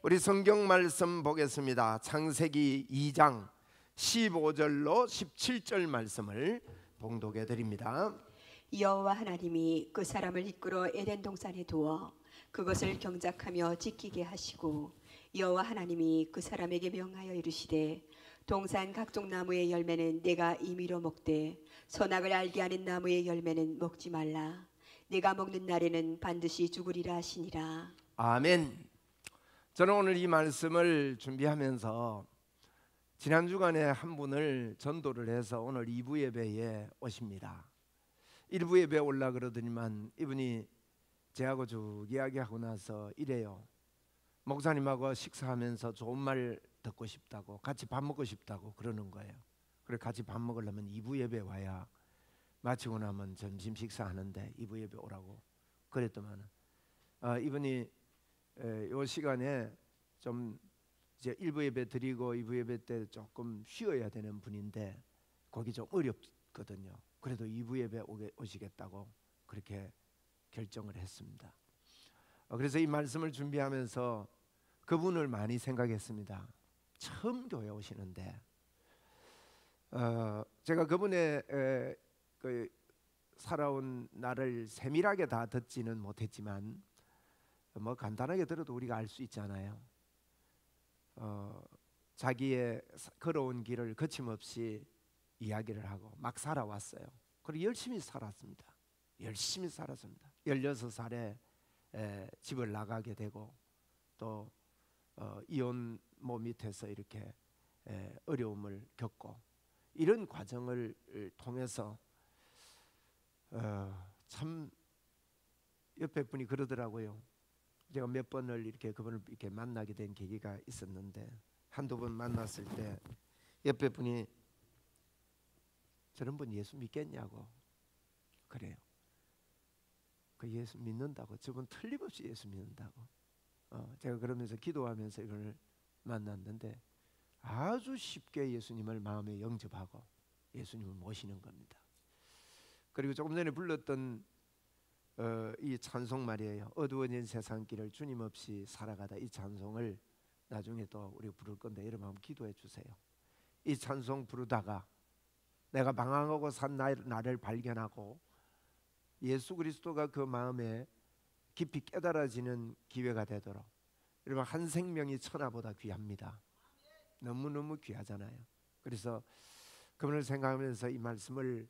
우리 성경 말씀 보겠습니다. 창세기 2장 15절로 17절 말씀을 봉독해 드립니다. 여호와 하나님이 그 사람을 이끌어 에덴 동산에 두어 그것을 경작하며 지키게 하시고, 여호와 하나님이 그 사람에게 명하여 이르시되, 동산 각종 나무의 열매는 내가 임의로 먹되 선악을 알게 하는 나무의 열매는 먹지 말라. 내가 먹는 날에는 반드시 죽으리라 하시니라. 아멘. 저는 오늘 이 말씀을 준비하면서 지난 주간에 한 분을 전도를 해서 오늘 2부 예배에 오십니다. 1부 예배에 올라 그러더니만 이분이 제하고 쭉 이야기하고 나서 이래요. 목사님하고 식사하면서 좋은 말 듣고 싶다고, 같이 밥 먹고 싶다고 그러는 거예요. 그래 같이 밥 먹으려면 2부 예배 와야 마치고 나면 점심 식사하는데 2부 예배 오라고 그랬더만 이분이 요 시간에 좀 이제 1부 예배 드리고 2부 예배 때 조금 쉬어야 되는 분인데 거기 좀 어렵거든요. 그래도 2부 예배 오시겠다고 그렇게 결정을 했습니다. 그래서 이 말씀을 준비하면서 그분을 많이 생각했습니다. 처음 교회 오시는데 제가 그분의 그 살아온 날을 세밀하게 다 듣지는 못했지만 뭐 간단하게 들어도 우리가 알 수 있잖아요. 자기의 걸어온 길을 거침없이 이야기를 하고 막 살아왔어요. 그리고 열심히 살았습니다. 16살에 집을 나가게 되고 또 이혼모 밑에서 이렇게 어려움을 겪고 이런 과정을 통해서 참 옆에 분이 그러더라고요. 제가 몇 번을 이렇게 그분을 이렇게 만나게 된 계기가 있었는데 한두 번 만났을 때 옆에 분이 저런 분 예수 믿겠냐고 그래요. 그 예수 믿는다고, 저분 틀림없이 예수 믿는다고. 제가 그러면서 기도하면서 이걸 만났는데 아주 쉽게 예수님을 마음에 영접하고 예수님을 모시는 겁니다. 그리고 조금 전에 불렀던 이 찬송 말이에요. 어두워진 세상길을 주님 없이 살아가다, 이 찬송을 나중에 또 우리가 부를 건데 여러분 한번 기도해 주세요. 이 찬송 부르다가 내가 방황하고 산 나를 발견하고 예수 그리스도가 그 마음에 깊이 깨달아지는 기회가 되도록, 여러분 한 생명이 천하보다 귀합니다. 너무너무 귀하잖아요. 그래서 그분을 생각하면서 이 말씀을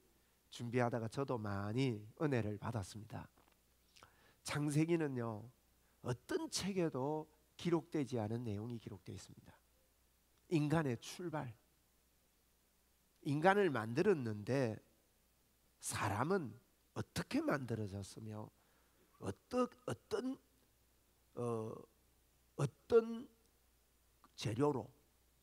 준비하다가 저도 많이 은혜를 받았습니다. 창세기는요 어떤 책에도 기록되지 않은 내용이 기록되어 있습니다. 인간의 출발, 인간을 만들었는데 사람은 어떻게 만들어졌으며 어떤 재료로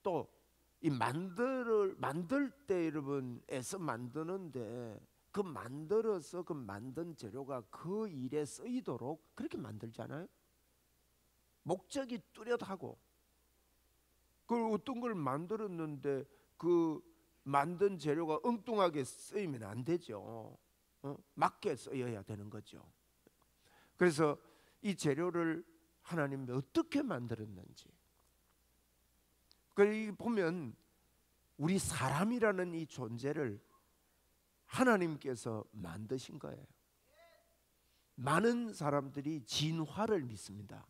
또 이 만들 때 여러분 애써 만드는데 그 만들어서 그 만든 재료가 그 일에 쓰이도록 그렇게 만들잖아요. 목적이 뚜렷하고 그 어떤 걸 만들었는데 그 만든 재료가 엉뚱하게 쓰이면 안 되죠. 맞게 쓰여야 되는 거죠. 그래서 이 재료를 하나님이 어떻게 만들었는지 그 보면 우리 사람이라는 이 존재를 하나님께서 만드신 거예요. 많은 사람들이 진화를 믿습니다.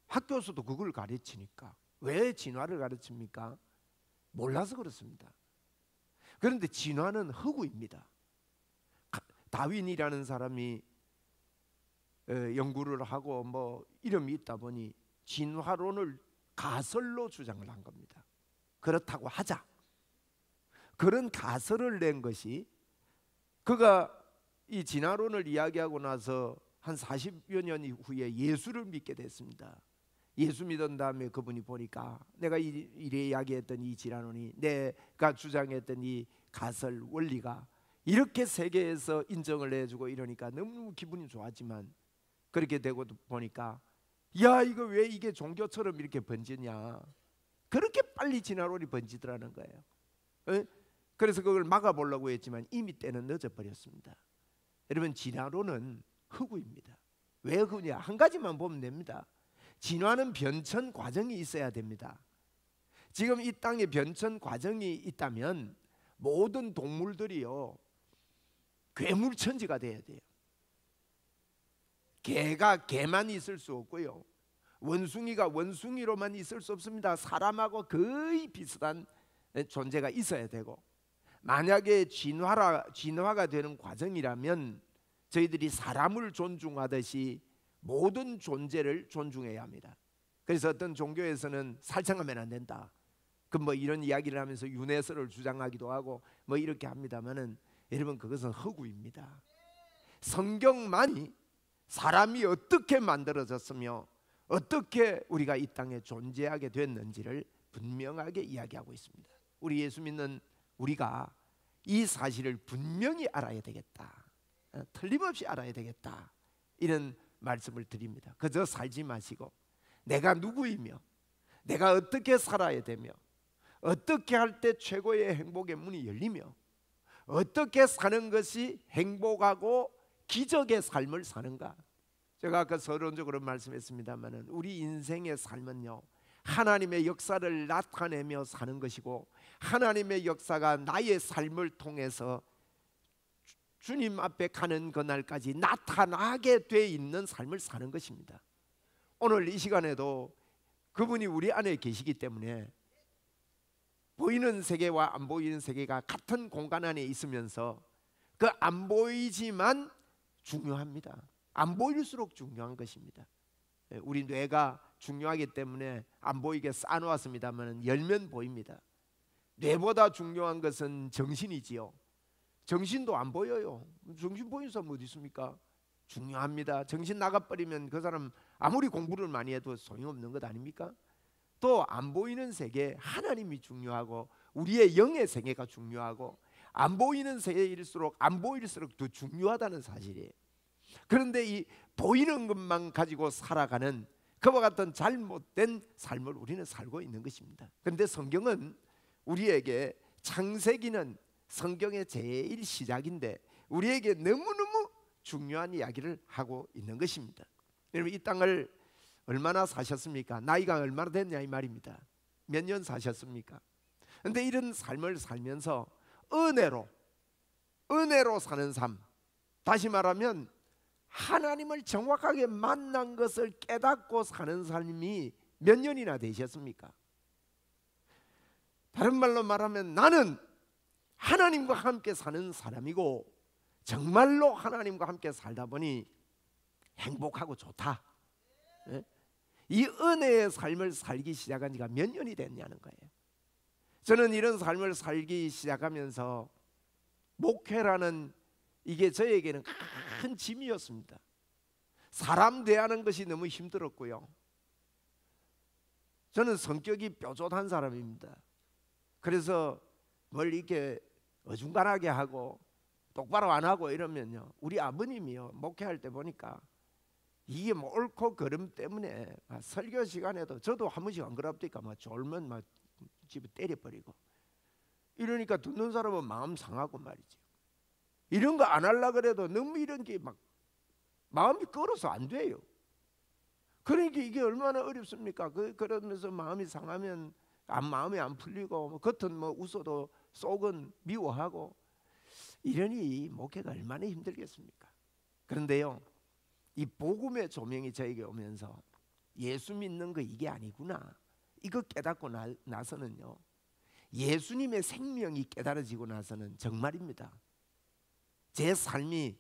학교에서도 그걸 가르치니까. 왜 진화를 가르칩니까? 몰라서 그렇습니다. 그런데 진화는 허구입니다. 다윈이라는 사람이 연구를 하고 뭐 이름이 있다 보니 진화론을 가설로 주장을 한 겁니다. 그렇다고 하자. 그런 가설을 낸 것이, 그가 이 진화론을 이야기하고 나서 한 40여 년 후에 예수를 믿게 됐습니다. 예수 믿은 다음에 그분이 보니까 내가 이래 이야기했던 이 진화론이, 내가 주장했던 이 가설 원리가 이렇게 세계에서 인정을 해주고 이러니까 너무 기분이 좋았지만, 그렇게 되고 보니까 야 이거 왜 이게 종교처럼 이렇게 번지냐, 그렇게 빨리 진화론이 번지더라는 거예요. 그래서 그걸 막아보려고 했지만 이미 때는 늦어버렸습니다. 여러분 진화론은 허구입니다. 왜 허구냐, 한 가지만 보면 됩니다. 진화는 변천 과정이 있어야 됩니다. 지금 이 땅에 변천 과정이 있다면 모든 동물들이요 괴물천지가 돼야 돼요. 개가 개만 있을 수 없고요, 원숭이가 원숭이로만 있을 수 없습니다. 사람하고 거의 비슷한 존재가 있어야 되고, 만약에 진화가 되는 과정이라면 저희들이 사람을 존중하듯이 모든 존재를 존중해야 합니다. 그래서 어떤 종교에서는 살생하면 안 된다, 그 뭐 이런 이야기를 하면서 윤회설을 주장하기도 하고 뭐 이렇게 합니다만은, 여러분 그것은 허구입니다. 성경만이 사람이 어떻게 만들어졌으며 어떻게 우리가 이 땅에 존재하게 됐는지를 분명하게 이야기하고 있습니다. 우리 예수 믿는 우리가 이 사실을 분명히 알아야 되겠다, 틀림없이 알아야 되겠다, 이런 말씀을 드립니다. 그저 살지 마시고 내가 누구이며 내가 어떻게 살아야 되며 어떻게 할 때 최고의 행복의 문이 열리며 어떻게 사는 것이 행복하고 기적의 삶을 사는가. 제가 아까 서론적으로 말씀했습니다마는 우리 인생의 삶은요 하나님의 역사를 나타내며 사는 것이고, 하나님의 역사가 나의 삶을 통해서 주님 앞에 가는 그날까지 나타나게 돼 있는 삶을 사는 것입니다. 오늘 이 시간에도 그분이 우리 안에 계시기 때문에 보이는 세계와 안 보이는 세계가 같은 공간 안에 있으면서 그 안 보이지만 중요합니다. 안 보일수록 중요한 것입니다. 우리 뇌가 중요하기 때문에 안 보이게 쌓아놓았습니다만 열면 보입니다. 뇌보다 중요한 것은 정신이지요. 정신도 안 보여요. 정신 보이는 사람 어디 있습니까? 중요합니다. 정신 나가버리면 그 사람 아무리 공부를 많이 해도 소용없는 것 아닙니까? 또 안 보이는 세계, 하나님이 중요하고 우리의 영의 세계가 중요하고, 안 보이는 세계일수록 안 보일수록 더 중요하다는 사실이에요. 그런데 이 보이는 것만 가지고 살아가는 그와 같은 잘못된 삶을 우리는 살고 있는 것입니다. 그런데 성경은 우리에게, 창세기는 성경의 제일 시작인데 우리에게 너무너무 중요한 이야기를 하고 있는 것입니다. 여러분 이 땅을 얼마나 사셨습니까? 나이가 얼마나 됐냐 이 말입니다. 몇 년 사셨습니까? 그런데 이런 삶을 살면서 은혜로 사는 삶, 다시 말하면 하나님을 정확하게 만난 것을 깨닫고 사는 삶이 몇 년이나 되셨습니까? 다른 말로 말하면 나는 하나님과 함께 사는 사람이고 정말로 하나님과 함께 살다 보니 행복하고 좋다. 이 은혜의 삶을 살기 시작한 지가 몇 년이 됐냐는 거예요. 저는 이런 삶을 살기 시작하면서 목회라는 이게 저에게는 큰 짐이었습니다. 사람 대하는 것이 너무 힘들었고요. 저는 성격이 뾰족한 사람입니다. 그래서 뭘 이렇게 어중간하게 하고 똑바로 안 하고 이러면요, 우리 아버님이요 목회할 때 보니까 이게 뭐 옳고 그름 때문에 설교 시간에도 저도 한 번씩 안 그럽니까? 막 졸면 막 집에 때려버리고 이러니까 듣는 사람은 마음 상하고 말이죠. 이런 거 안 하려고 그래도 너무 이런 게 막 마음이 끌어서 안 돼요. 그러니까 이게 얼마나 어렵습니까? 그러면서 마음이 상하면 마음이 안 풀리고 겉은 뭐 웃어도 속은 미워하고 이러니 목회가 얼마나 힘들겠습니까? 그런데요, 이 복음의 조명이 저에게 오면서 예수 믿는 거 이게 아니구나, 이거 깨닫고 나서는요, 예수님의 생명이 깨달아지고 나서는 정말입니다, 제 삶이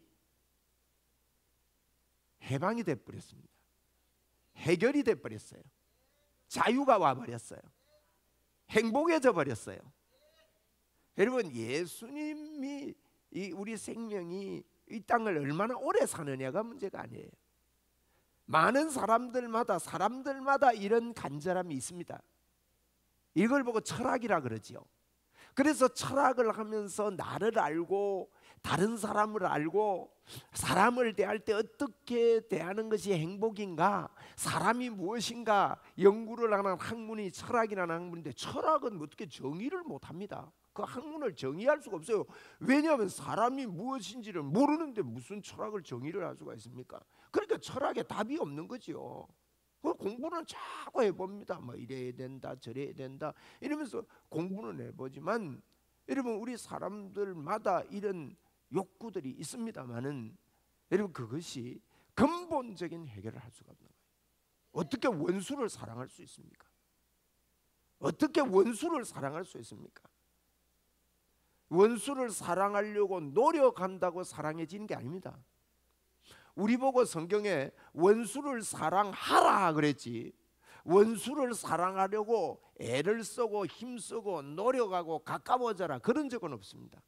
해방이 돼버렸습니다. 해결이 돼버렸어요. 자유가 와버렸어요. 행복해져 버렸어요. 여러분 예수님이 우리 생명이 이 땅을 얼마나 오래 사느냐가 문제가 아니에요. 많은 사람들마다 이런 간절함이 있습니다. 이걸 보고 철학이라 그러지요. 그래서 철학을 하면서 나를 알고 다른 사람을 알고 사람을 대할 때 어떻게 대하는 것이 행복인가, 사람이 무엇인가 연구를 하는 학문이 철학이라는 학문인데, 철학은 어떻게 정의를 못합니다. 그 학문을 정의할 수가 없어요. 왜냐하면 사람이 무엇인지를 모르는데 무슨 철학을 정의를 할 수가 있습니까? 그러니까 철학에 답이 없는 거죠. 그 공부는 자꾸 해봅니다. 뭐 이래야 된다 저래야 된다 이러면서 공부는 해보지만 여러분 우리 사람들마다 이런 욕구들이 있습니다만은 여러분 그것이 근본적인 해결을 할 수가 없는 거예요. 어떻게 원수를 사랑할 수 있습니까? 어떻게 원수를 사랑할 수 있습니까? 원수를 사랑하려고 노력한다고 사랑해지는 게 아닙니다. 우리 보고 성경에 원수를 사랑하라 그랬지, 원수를 사랑하려고 애를 쓰고 힘쓰고 노력하고 가까워져라 그런 적은 없습니다.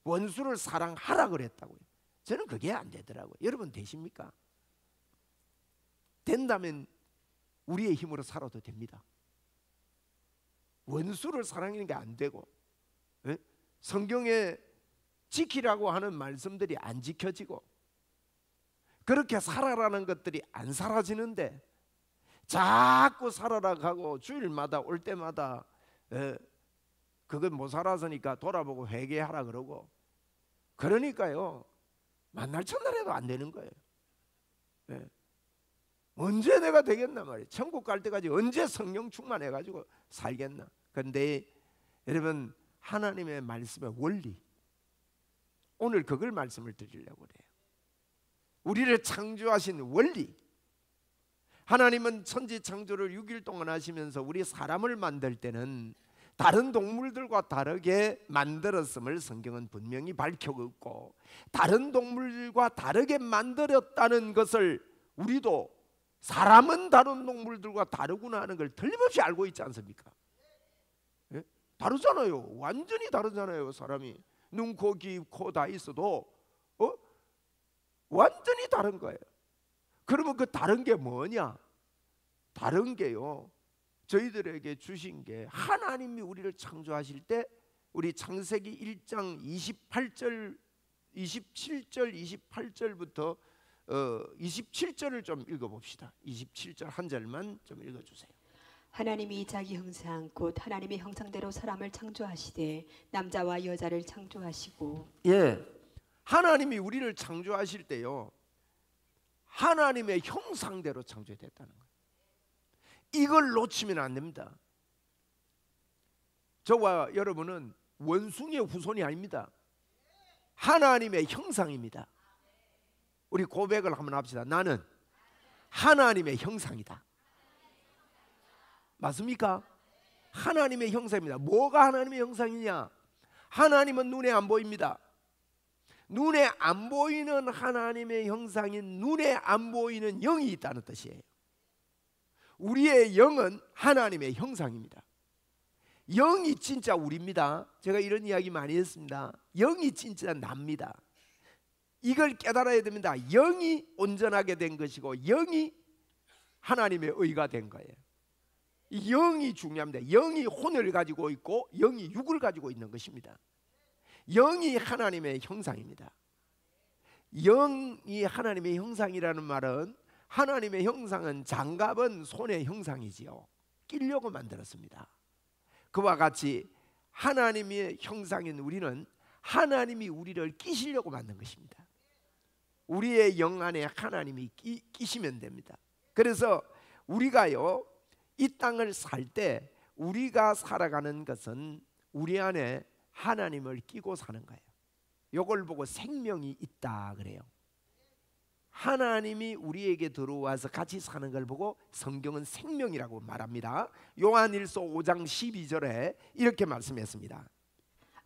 원수를 사랑하라 그랬다고요. 저는 그게 안 되더라고요. 여러분 되십니까? 된다면 우리의 힘으로 살아도 됩니다. 원수를 사랑하는 게 안 되고, 예? 성경에 지키라고 하는 말씀들이 안 지켜지고 그렇게 살아라는 것들이 안 사라지는데 자꾸 살아라 하고 주일마다 올 때마다 그건 못 살아서니까 돌아보고 회개하라 그러고, 그러니까요 만날 첫날에도 안 되는 거예요. 언제 내가 되겠나 말이에요. 천국 갈 때까지 언제 성령 충만해가지고 살겠나. 그런데 여러분 하나님의 말씀의 원리, 오늘 그걸 말씀을 드리려고 그래요. 우리를 창조하신 원리, 하나님은 천지 창조를 6일 동안 하시면서 우리 사람을 만들 때는 다른 동물들과 다르게 만들었음을 성경은 분명히 밝히고 있고, 다른 동물들과 다르게 만들었다는 것을 우리도 사람은 다른 동물들과 다르구나 하는 걸 틀림없이 알고 있지 않습니까? 예? 다르잖아요. 완전히 다르잖아요. 사람이 눈, 코, 귀, 코 다 있어도 완전히 다른 거예요. 그러면 그 다른 게 뭐냐? 다른 게요, 저희들에게 주신 게, 하나님이 우리를 창조하실 때 우리 창세기 1장 27절 28절부터 27절을 좀 읽어봅시다. 27절 한 절만 좀 읽어주세요. 하나님이 자기 형상 곧 하나님의 형상대로 사람을 창조하시되 남자와 여자를 창조하시고. 예, 하나님이 우리를 창조하실 때요 하나님의 형상대로 창조됐다는 거예요. 이걸 놓치면 안 됩니다. 저와 여러분은 원숭이의 후손이 아닙니다. 하나님의 형상입니다. 우리 고백을 한번 합시다. 나는 하나님의 형상이다. 맞습니까? 하나님의 형상입니다. 뭐가 하나님의 형상이냐? 하나님은 눈에 안 보입니다. 눈에 안 보이는 하나님의 형상인 눈에 안 보이는 영이 있다는 뜻이에요. 우리의 영은 하나님의 형상입니다. 영이 진짜 우리입니다. 제가 이런 이야기 많이 했습니다. 영이 진짜 납니다. 이걸 깨달아야 됩니다. 영이 온전하게 된 것이고 영이 하나님의 의가 된 거예요. 이 영이 중요합니다. 영이 혼을 가지고 있고 영이 육을 가지고 있는 것입니다. 영이 하나님의 형상입니다. 영이 하나님의 형상이라는 말은, 하나님의 형상은 장갑은 손의 형상이지요. 끼려고 만들었습니다. 그와 같이 하나님의 형상인 우리는 하나님이 우리를 끼시려고 만든 것입니다. 우리의 영 안에 하나님이 끼시면 됩니다. 그래서 우리가요 이 땅을 살 때 우리가 살아가는 것은 우리 안에 하나님을 끼고 사는 거예요. 이걸 보고 생명이 있다 그래요. 하나님이 우리에게 들어와서 같이 사는 걸 보고 성경은 생명이라고 말합니다. 요한일서 5장 12절에 이렇게 말씀했습니다.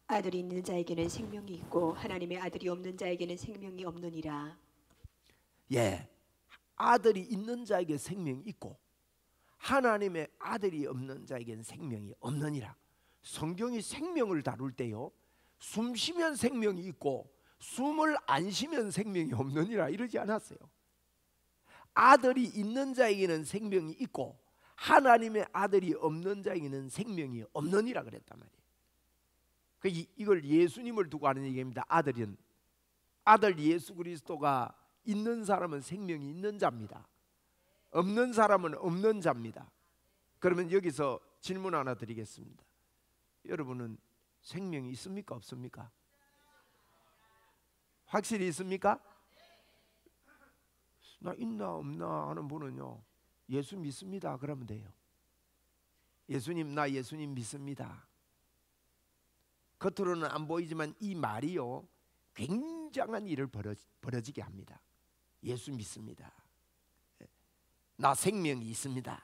아들이 있는 자에게는 생명이 있고 하나님의 아들이 없는 자에게는 생명이 없느니라. 예, 아들이 있는 자에게 생명이 있고 하나님의 아들이 없는 자에게는 생명이 없느니라. 성경이 생명을 다룰 때요 숨 쉬면 생명이 있고 숨을 안 쉬면 생명이 없느니라 이러지 않았어요. 아들이 있는 자에게는 생명이 있고 하나님의 아들이 없는 자에게는 생명이 없느니라 그랬단 말이에요. 이걸 예수님을 두고 하는 얘기입니다. 아들 예수 그리스도가 있는 사람은 생명이 있는 자입니다. 없는 사람은 없는 자입니다. 그러면 여기서 질문 하나 드리겠습니다. 여러분은 생명이 있습니까 없습니까? 확실히 있습니까? 나 있나 없나 하는 분은요 예수 믿습니다. 그러면 돼요. 예수님, 나 예수님 믿습니다. 겉으로는 안 보이지만 이 말이요 굉장한 일을 벌어지게 합니다. 예수 믿습니다. 나 생명이 있습니다.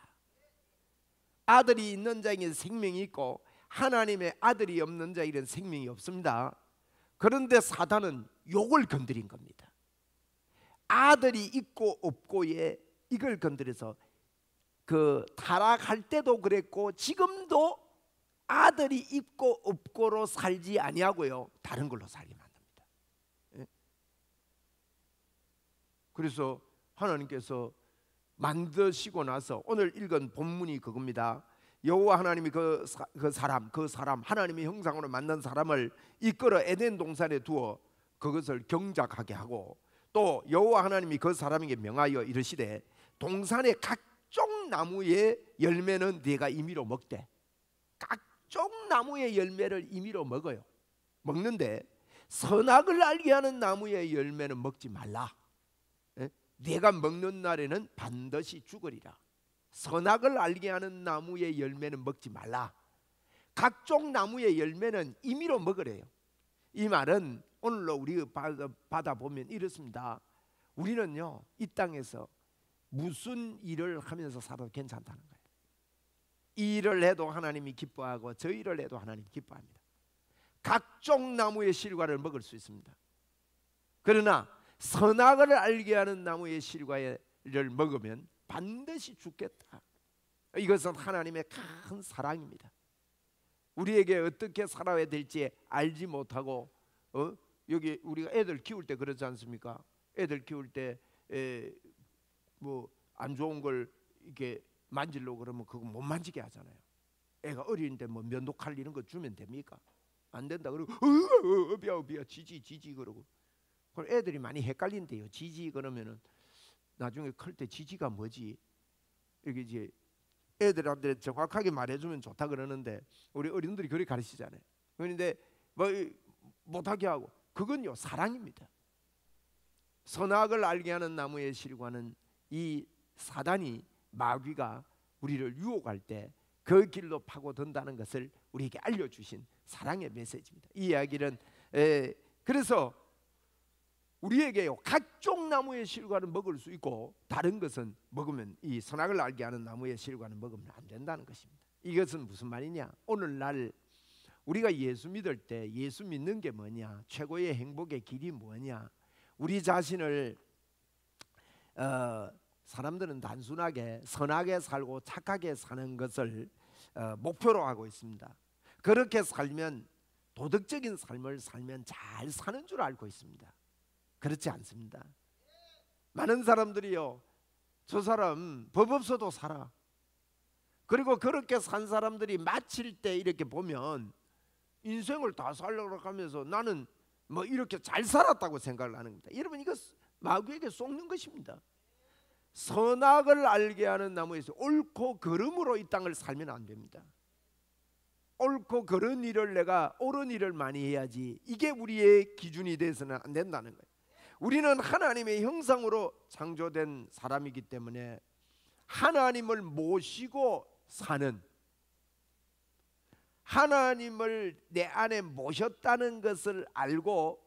아들이 있는 자에게 생명이 있고 하나님의 아들이 없는 자에게는 생명이 없습니다. 그런데 사단은 요걸 건드린 겁니다. 아들이 있고 없고에 이걸 건드려서 그 타락할 때도 그랬고 지금도 아들이 있고 없고로 살지 아니하고요 다른 걸로 살게 만듭니다. 그래서 하나님께서 만드시고 나서 오늘 읽은 본문이 그겁니다. 여호와 하나님이 그 사람 하나님의 형상으로 만든 사람을 이끌어 에덴 동산에 두어 그것을 경작하게 하고 또 여호와 하나님이 그 사람에게 명하여 이르시되 동산의 각종 나무의 열매는 네가 임의로 먹되 각종 나무의 열매를 임의로 먹어요. 먹는데 선악을 알게 하는 나무의 열매는 먹지 말라. 네가 먹는 날에는 반드시 죽으리라. 선악을 알게 하는 나무의 열매는 먹지 말라. 각종 나무의 열매는 임의로 먹으래요. 이 말은 오늘로 우리 받아보면 이렇습니다. 우리는요 이 땅에서 무슨 일을 하면서 살아도 괜찮다는 거예요. 이 일을 해도 하나님이 기뻐하고 저 일을 해도 하나님이 기뻐합니다. 각종 나무의 실과를 먹을 수 있습니다. 그러나 선악을 알게 하는 나무의 실과를 먹으면 반드시 죽겠다. 이것은 하나님의 큰 사랑입니다. 우리에게 어떻게 살아야 될지 알지 못하고 여기 우리가 애들 키울 때 그러지 않습니까? 애들 키울 때 뭐 안 좋은 걸 이렇게 만지려고 그러면 그거 못 만지게 하잖아요. 애가 어린데 뭐 면도칼 이런 거 주면 됩니까? 안 된다 그러고 비야 지지 그러고. 그럼 애들이 많이 헷갈린대요. 지지 그러면은 나중에 클 때 지지가 뭐지? 이게 이제 애들한테 정확하게 말해주면 좋다 그러는데 우리 어른들이 그렇게 가르치잖아요. 그런데 뭐 못하게 하고 그건요 사랑입니다. 선악을 알게 하는 나무의 실과는 이 사단이 마귀가 우리를 유혹할 때 그 길로 파고든다는 것을 우리에게 알려주신 사랑의 메시지입니다. 이 이야기는 그래서 우리에게요 각종 나무의 실과는 먹을 수 있고 다른 것은 먹으면 이 선악을 알게 하는 나무의 실과는 먹으면 안 된다는 것입니다. 이것은 무슨 말이냐? 오늘날 우리가 예수 믿을 때 예수 믿는 게 뭐냐? 최고의 행복의 길이 뭐냐? 우리 자신을 사람들은 단순하게 선하게 살고 착하게 사는 것을 목표로 하고 있습니다. 그렇게 살면 도덕적인 삶을 살면 잘 사는 줄 알고 있습니다. 그렇지 않습니다. 많은 사람들이요 저 사람 법 없어도 살아. 그리고 그렇게 산 사람들이 마칠 때 이렇게 보면 인생을 다 살려고 하면서 나는 뭐 이렇게 잘 살았다고 생각을 하는 겁니다. 여러분 이거 마귀에게 속는 것입니다. 선악을 알게 하는 나무에서 옳고 그름으로 이 땅을 살면 안 됩니다. 옳고 그른 일을 내가 옳은 일을 많이 해야지 이게 우리의 기준이 돼서는 안 된다는 거예요. 우리는 하나님의 형상으로 창조된 사람이기 때문에 하나님을 모시고 사는 하나님을 내 안에 모셨다는 것을 알고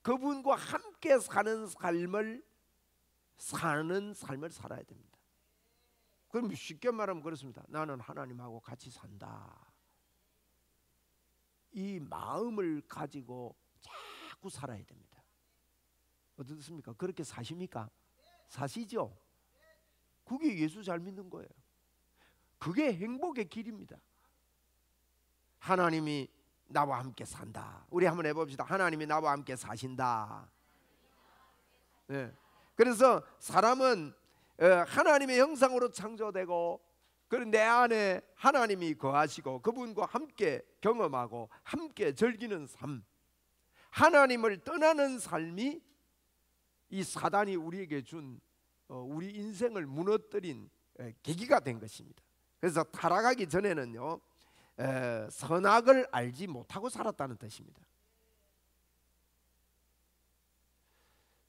그분과 함께 사는 삶을 살아야 됩니다. 그럼 쉽게 말하면 그렇습니다. 나는 하나님하고 같이 산다. 이 마음을 가지고 자꾸 살아야 됩니다. 어떻습니까? 그렇게 사십니까? 사시죠? 그게 예수 잘 믿는 거예요. 그게 행복의 길입니다. 하나님이 나와 함께 산다. 우리 한번 해봅시다. 하나님이 나와 함께 사신다. 네. 그래서 사람은 하나님의 형상으로 창조되고 그리고 내 안에 하나님이 거하시고 그분과 함께 경험하고 함께 즐기는 삶, 하나님을 떠나는 삶이 이 사단이 우리에게 준 우리 인생을 무너뜨린 계기가 된 것입니다. 그래서 타락하기 전에는요 선악을 알지 못하고 살았다는 뜻입니다.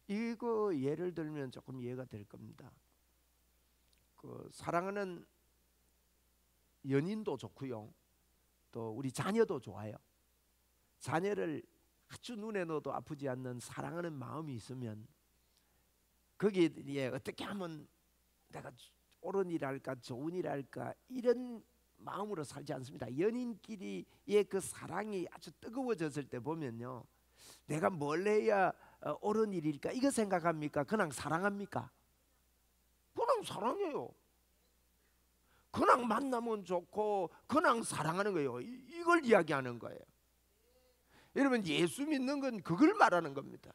이거 예를 들면 조금 이해가 될 겁니다. 그 사랑하는 연인도 좋고요. 또 우리 자녀도 좋아요. 자녀를 아주 눈에 넣어도 아프지 않는 사랑하는 마음이 있으면 거기에 어떻게 하면 내가 옳은 일할까 좋은 일할까 이런 마음으로 살지 않습니다. 연인끼리의 그 사랑이 아주 뜨거워졌을 때 보면요, 내가 뭘 해야 옳은 일일까 이거 생각합니까? 그냥 사랑합니까? 그냥 사랑해요. 그냥 만나면 좋고 그냥 사랑하는 거예요. 이걸 이야기하는 거예요. 여러분, 예수 믿는 건 그걸 말하는 겁니다.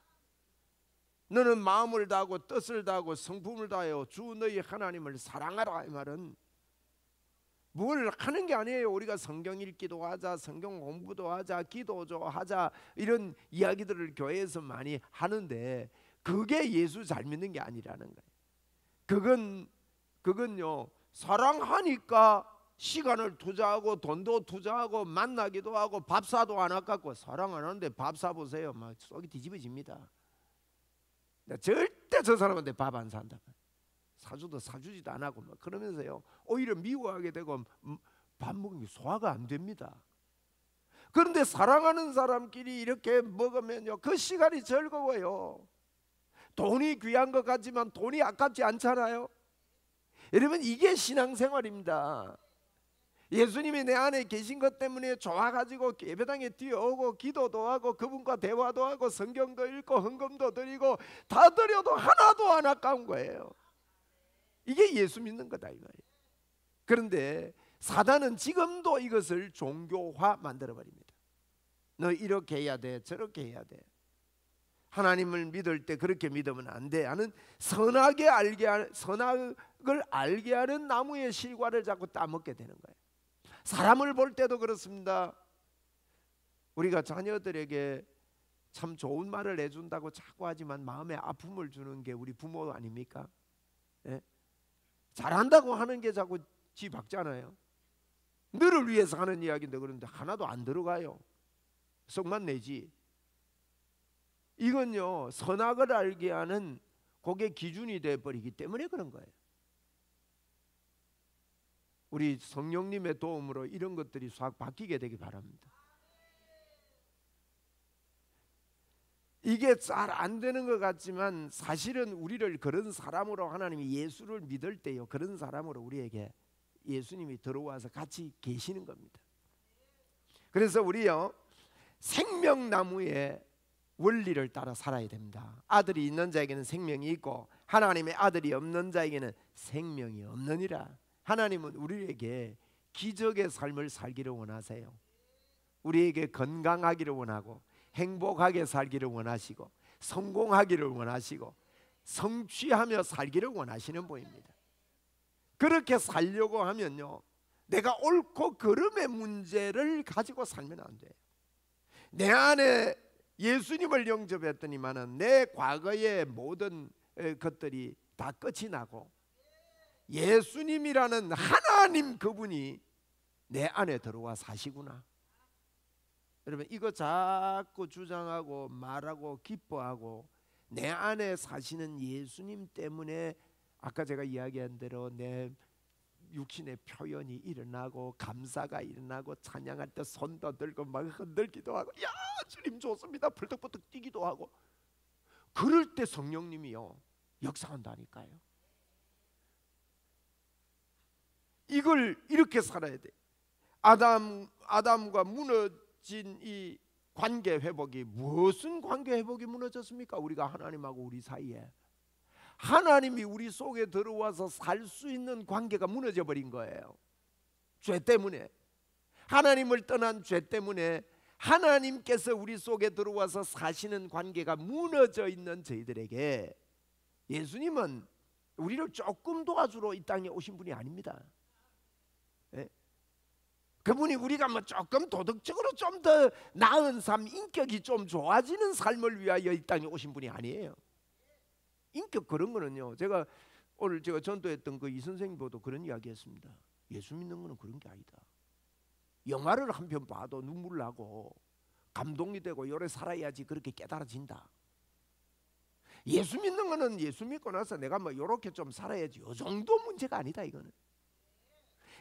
너는 마음을 다하고 뜻을 다하고 성품을 다하여 주 너희 하나님을 사랑하라. 이 말은 뭘 하는 게 아니에요. 우리가 성경 읽기도 하자, 성경 공부도 하자, 기도도 하자, 이런 이야기들을 교회에서 많이 하는데 그게 예수 잘 믿는 게 아니라는 거예요. 그건요, 사랑하니까 시간을 투자하고 돈도 투자하고 만나기도 하고 밥 사도 안 아깝고, 사랑 안 하는데 밥 사보세요. 막 속이 뒤집어집니다. 절대 저 사람한테 밥 안 산다. 사주도 사주지도 안 하고 막 그러면서요, 오히려 미워하게 되고 밥 먹는 게 소화가 안 됩니다. 그런데 사랑하는 사람끼리 이렇게 먹으면요, 그 시간이 즐거워요. 돈이 귀한 것 같지만 돈이 아깝지 않잖아요. 여러분, 이게 신앙생활입니다. 예수님이 내 안에 계신 것 때문에 좋아가지고 예배당에 뛰어오고 기도도 하고 그분과 대화도 하고 성경도 읽고 헌금도 드리고 다 드려도 하나도 안 아까운 거예요. 이게 예수 믿는 거다 이 말이에요. 그런데 사단은 지금도 이것을 종교화 만들어버립니다. 너 이렇게 해야 돼, 저렇게 해야 돼, 하나님을 믿을 때 그렇게 믿으면 안 돼 하는 선악을 알게 하는 나무의 실과를 자꾸 따먹게 되는 거예요. 사람을 볼 때도 그렇습니다. 우리가 자녀들에게 참 좋은 말을 해준다고 자꾸 하지만 마음에 아픔을 주는 게 우리 부모 아닙니까? 예? 잘한다고 하는 게 자꾸 지 박잖아요. 너를 위해서 하는 이야기인데 그런데 하나도 안 들어가요. 속만 내지. 이건요, 선악을 알게 하는 그게 기준이 되어버리기 때문에 그런 거예요. 우리 성령님의 도움으로 이런 것들이 싹 바뀌게 되기 바랍니다. 이게 잘 안 되는 것 같지만 사실은 우리를 그런 사람으로, 하나님이 예수를 믿을 때요, 그런 사람으로 우리에게 예수님이 들어와서 같이 계시는 겁니다. 그래서 우리요, 생명나무의 원리를 따라 살아야 됩니다. 아들이 있는 자에게는 생명이 있고 하나님의 아들이 없는 자에게는 생명이 없느니라. 하나님은 우리에게 기적의 삶을 살기를 원하세요. 우리에게 건강하기를 원하고 행복하게 살기를 원하시고 성공하기를 원하시고 성취하며 살기를 원하시는 분입니다. 그렇게 살려고 하면요, 내가 옳고 그름의 문제를 가지고 살면 안 돼요. 내 안에 예수님을 영접했더니만은 내 과거의 모든 것들이 다 끝이 나고 예수님이라는 하나님 그분이 내 안에 들어와 사시구나. 여러분, 이거 자꾸 주장하고 말하고 기뻐하고 내 안에 사시는 예수님 때문에 아까 제가 이야기한 대로 내 육신의 표현이 일어나고 감사가 일어나고 찬양할 때 손도 들고 막 흔들기도 하고, 야 주님 좋습니다 벌떡벌떡 뛰기도 하고, 그럴 때 성령님이요 역사한다니까요. 이걸 이렇게 살아야 돼. 아담과 무너진 이 관계 회복이, 무슨 관계 회복이 무너졌습니까? 우리가 하나님하고 우리 사이에, 하나님이 우리 속에 들어와서 살 수 있는 관계가 무너져 버린 거예요. 죄 때문에, 하나님을 떠난 죄 때문에 하나님께서 우리 속에 들어와서 사시는 관계가 무너져 있는 저희들에게 예수님은 우리를 조금 도와주러 이 땅에 오신 분이 아닙니다. 예? 그분이 우리가 뭐 조금 도덕적으로 좀 더 나은 삶, 인격이 좀 좋아지는 삶을 위하여 이 땅에 오신 분이 아니에요. 인격 그런 거는요, 제가 오늘 제가 전도했던 그 이 선생님보다 그런 이야기했습니다. 예수 믿는 거는 그런 게 아니다. 영화를 한 편 봐도 눈물 나고 감동이 되고 요래 살아야지 그렇게 깨달아진다. 예수 믿는 거는 예수 믿고 나서 내가 뭐 이렇게 좀 살아야지 이 정도 문제가 아니다. 이거는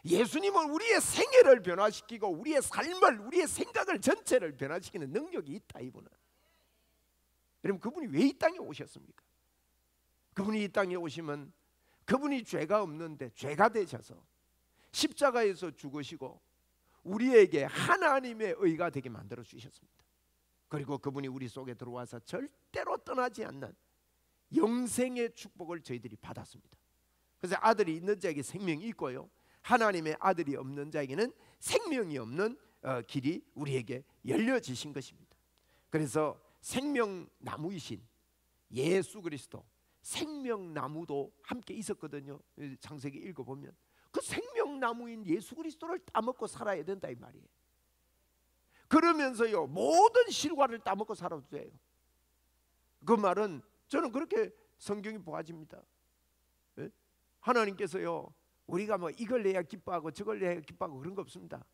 예수님은 우리의 생애를 변화시키고 우리의 삶을, 우리의 생각을 전체를 변화시키는 능력이 있다. 이분은. 여러분, 그분이 왜 이 땅에 오셨습니까? 그분이 이 땅에 오시면 그분이 죄가 없는데 죄가 되셔서 십자가에서 죽으시고 우리에게 하나님의 의가 되게 만들어 주셨습니다. 그리고 그분이 우리 속에 들어와서 절대로 떠나지 않는 영생의 축복을 저희들이 받았습니다. 그래서 아들이 있는 자에게 생명이 있고요, 하나님의 아들이 없는 자에게는 생명이 없는 길이 우리에게 열려지신 것입니다. 그래서 생명나무이신 예수 그리스도, 생명나무도 함께 있었거든요. 창세기 읽어보면 그 생명나무인 예수 그리스도를 따먹고 살아야 된다 이 말이에요. 그러면서요 모든 실과를 따먹고 살아도 돼요. 그 말은 저는 그렇게 성경이 보아집니다. 예? 하나님께서요 우리가 뭐 이걸 내야 기뻐하고 저걸 내야 기뻐하고 그런 거 없습니다.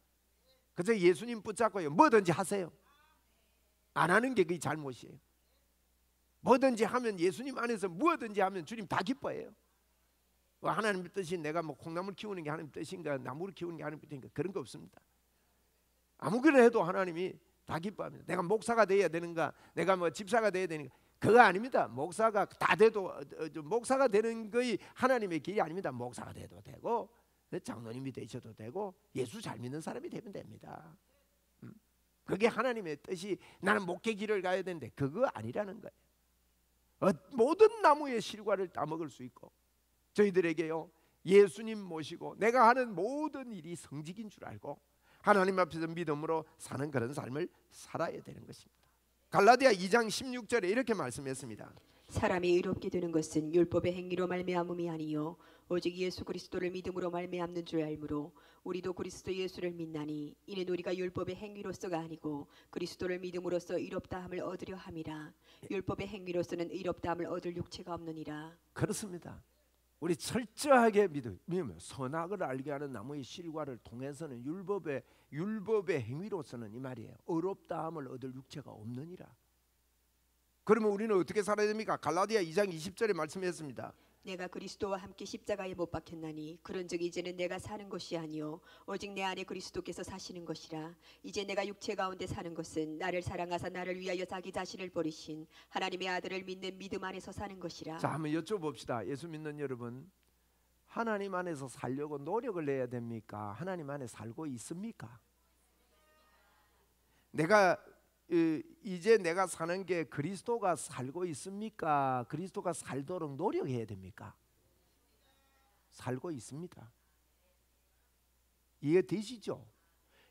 그래서 예수님 붙잡고요 뭐든지 하세요. 안 하는 게 그게 잘못이에요. 뭐든지 하면, 예수님 안에서 무엇든지 하면 주님 다 기뻐해요. 하나님 뜻이 내가 뭐 콩나물 키우는 게 하나님 뜻인가, 나무를 키우는 게 하나님 뜻인가, 그런 거 없습니다. 아무거나 해도 하나님이 다 기뻐합니다. 내가 목사가 돼야 되는가, 내가 뭐 집사가 돼야 되는가, 그거 아닙니다. 목사가 다 돼도 목사가 되는 거이 하나님의 길이 아닙니다. 목사가 돼도 되고 장로님이 되셔도 되고 예수 잘 믿는 사람이 되면 됩니다. 그게 하나님의 뜻이 나는 목회 길을 가야 되는데 그거 아니라는 거예요. 모든 나무의 실과를 따먹을 수 있고 저희들에게요 예수님 모시고 내가 하는 모든 일이 성직인 줄 알고 하나님 앞에서 믿음으로 사는 그런 삶을 살아야 되는 것입니다. 갈라디아 2장 16절에 이렇게 말씀했습니다. 사람이 의롭게 되는 것은 율법의 행위로 말미암음이 아니요 오직 예수 그리스도를 믿음으로 말미암는 줄 알므로 우리도 그리스도 예수를 믿나니 이는 우리가 율법의 행위로서가 아니고 그리스도를 믿음으로써 의롭다함을 얻으려 함이라. 율법의 행위로서는 의롭다함을 얻을 육체가 없느니라. 그렇습니다. 우리 철저하게 믿으면 선악을 알게 하는 나무의 실과를 통해서는 율법의 행위로서는 이 말이에요. 의롭다함을 얻을 육체가 없느니라. 그러면 우리는 어떻게 살아야 됩니까? 갈라디아 2장 20절에 말씀했습니다. 내가 그리스도와 함께 십자가에 못 박혔나니 그런즉 이제는 내가 사는 것이 아니요 오직 내 안에 그리스도께서 사시는 것이라. 이제 내가 육체 가운데 사는 것은 나를 사랑하사 나를 위하여 자기 자신을 버리신 하나님의 아들을 믿는 믿음 안에서 사는 것이라. 자, 한번 여쭤봅시다. 예수 믿는 여러분, 하나님 안에서 살려고 노력을 내야 됩니까? 하나님 안에 살고 있습니까? 이제 내가 사는 게 그리스도가 살고 있습니까? 그리스도가 살도록 노력해야 됩니까? 살고 있습니다. 이해되시죠?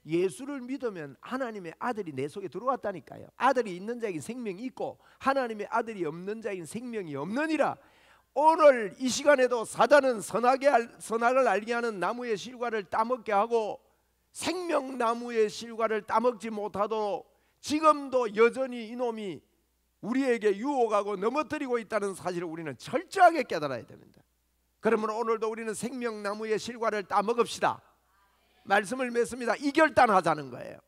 예수를 믿으면 하나님의 아들이 내 속에 들어왔다니까요. 아들이 있는 자에게 생명이 있고 하나님의 아들이 없는 자에게 생명이 없느니라. 오늘 이 시간에도 사단은 선악을 알게 하는 나무의 실과를 따먹게 하고 생명나무의 실과를 따먹지 못하도록 지금도 여전히 이놈이 우리에게 유혹하고 넘어뜨리고 있다는 사실을 우리는 철저하게 깨달아야 됩니다. 그러면 오늘도 우리는 생명나무의 실과를 따먹읍시다. 말씀을 맺습니다. 이 결단하자는 거예요.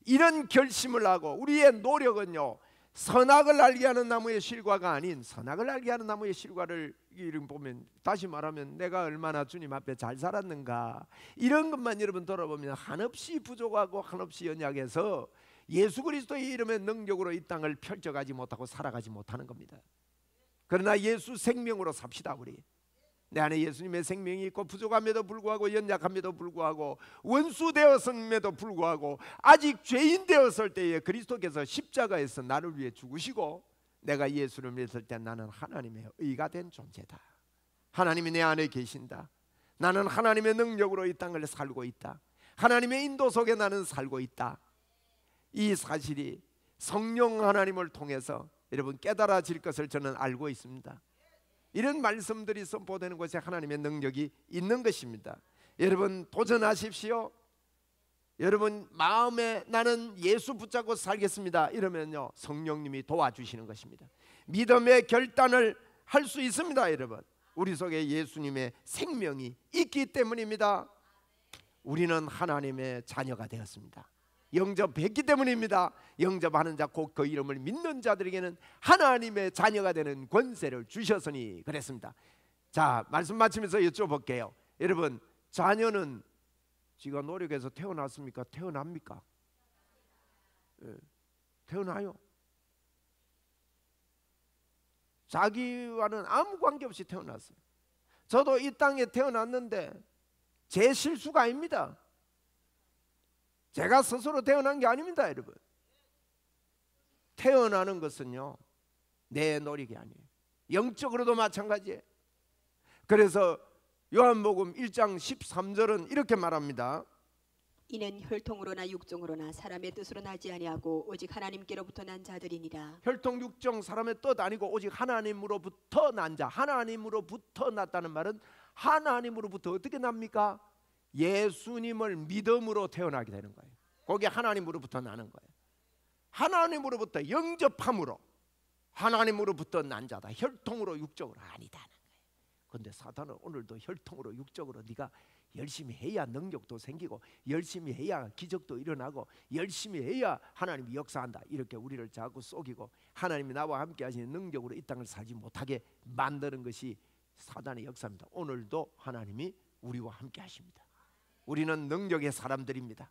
이런 결심을 하고 우리의 노력은요 선악을 알게 하는 나무의 실과가 아닌 선악을 알게 하는 나무의 실과를 이름 보면, 다시 말하면 내가 얼마나 주님 앞에 잘 살았는가, 이런 것만 여러분 돌아보면 한없이 부족하고 한없이 연약해서 예수 그리스도의 이름의 능력으로 이 땅을 펼쳐가지 못하고 살아가지 못하는 겁니다. 그러나 예수 생명으로 삽시다. 우리 내 안에 예수님의 생명이 있고 부족함에도 불구하고 연약함에도 불구하고 원수 되었음에도 불구하고 아직 죄인 되었을 때에 그리스도께서 십자가에서 나를 위해 죽으시고 내가 예수를 믿을 때 나는 하나님의 의가 된 존재다. 하나님이 내 안에 계신다. 나는 하나님의 능력으로 이 땅을 살고 있다. 하나님의 인도 속에 나는 살고 있다. 이 사실이 성령 하나님을 통해서 여러분 깨달아질 것을 저는 알고 있습니다. 이런 말씀들이 선포되는 곳에 하나님의 능력이 있는 것입니다. 여러분 도전하십시오. 여러분 마음에 나는 예수 붙잡고 살겠습니다 이러면요 성령님이 도와주시는 것입니다. 믿음의 결단을 할 수 있습니다. 여러분 우리 속에 예수님의 생명이 있기 때문입니다. 우리는 하나님의 자녀가 되었습니다. 영접했기 때문입니다. 영접하는 자 곧 그 이름을 믿는 자들에게는 하나님의 자녀가 되는 권세를 주셨으니 그랬습니다. 자, 말씀 마치면서 여쭤볼게요. 여러분, 자녀는 지가 노력해서 태어났습니까? 태어납니까? 태어나요. 자기와는 아무 관계없이 태어났어요. 저도 이 땅에 태어났는데 제 실수가 아닙니다. 제가 스스로 태어난 게 아닙니다, 여러분. 태어나는 것은요, 내 노력이 아니에요. 영적으로도 마찬가지예요. 그래서 요한복음 1장 13절은 이렇게 말합니다. 이는 혈통으로나 육종으로나 사람의 뜻으로 나지 아니하고 오직 하나님께로부터 난 자들이니라. 혈통 육종 사람의 뜻 아니고 오직 하나님으로부터 난 자. 하나님으로부터 났다는 말은 하나님으로부터 어떻게 납니까? 예수님을 믿음으로 태어나게 되는 거예요. 거기에 하나님으로부터 나는 거예요. 하나님으로부터 영접함으로 하나님으로부터 난 자다. 혈통으로 육적으로 아니다는 거예요. 그런데 사탄은 오늘도 혈통으로 육적으로 네가 열심히 해야 능력도 생기고 열심히 해야 기적도 일어나고 열심히 해야 하나님이 역사한다, 이렇게 우리를 자꾸 속이고 하나님이 나와 함께 하시는 능력으로 이 땅을 살지 못하게 만드는 것이 사단의 역사입니다. 오늘도 하나님이 우리와 함께 하십니다. 우리는 능력의 사람들입니다.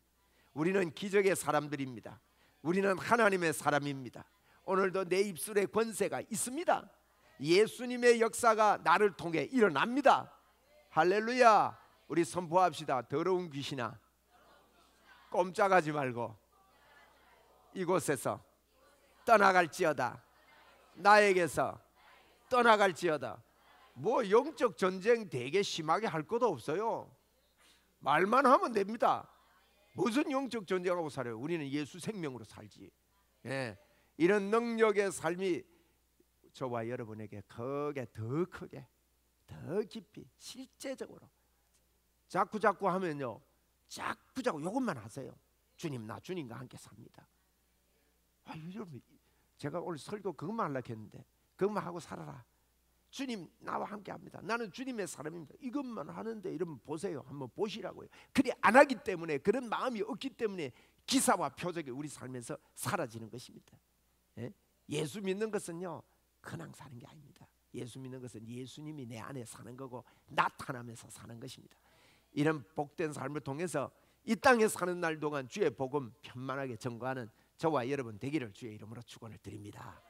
우리는 기적의 사람들입니다. 우리는 하나님의 사람입니다. 오늘도 내 입술에 권세가 있습니다. 예수님의 역사가 나를 통해 일어납니다. 할렐루야. 우리 선포합시다. 더러운 귀신아, 꼼짝하지 말고 이곳에서 떠나갈지어다. 나에게서 떠나갈지어다. 뭐 영적 전쟁 되게 심하게 할 것도 없어요. 말만 하면 됩니다. 무슨 영적 전쟁하고 살아요? 우리는 예수 생명으로 살지. 이런 능력의 삶이 저와 여러분에게 크게 더 크게 더 깊이 실제적으로 자꾸 하면요, 자꾸 이것만 하세요. 주님, 나 주님과 함께 삽니다. 여러분, 제가 오늘 설교 그것만 하려고 했는데 그것만 하고 살아라. 주님 나와 함께 합니다. 나는 주님의 사람입니다. 이것만 하는데 이러면 보세요. 한번 보시라고요. 그래 안 하기 때문에, 그런 마음이 없기 때문에 기사와 표적이 우리 삶에서 사라지는 것입니다. 예수 믿는 것은요, 그냥 사는 게 아닙니다. 예수 믿는 것은 예수님이 내 안에 사는 거고 나타나면서 사는 것입니다. 이런 복된 삶을 통해서 이 땅에 사는 날 동안 주의 복음 편만하게 전거하는 저와 여러분 되기를 주의 이름으로 축원을 드립니다.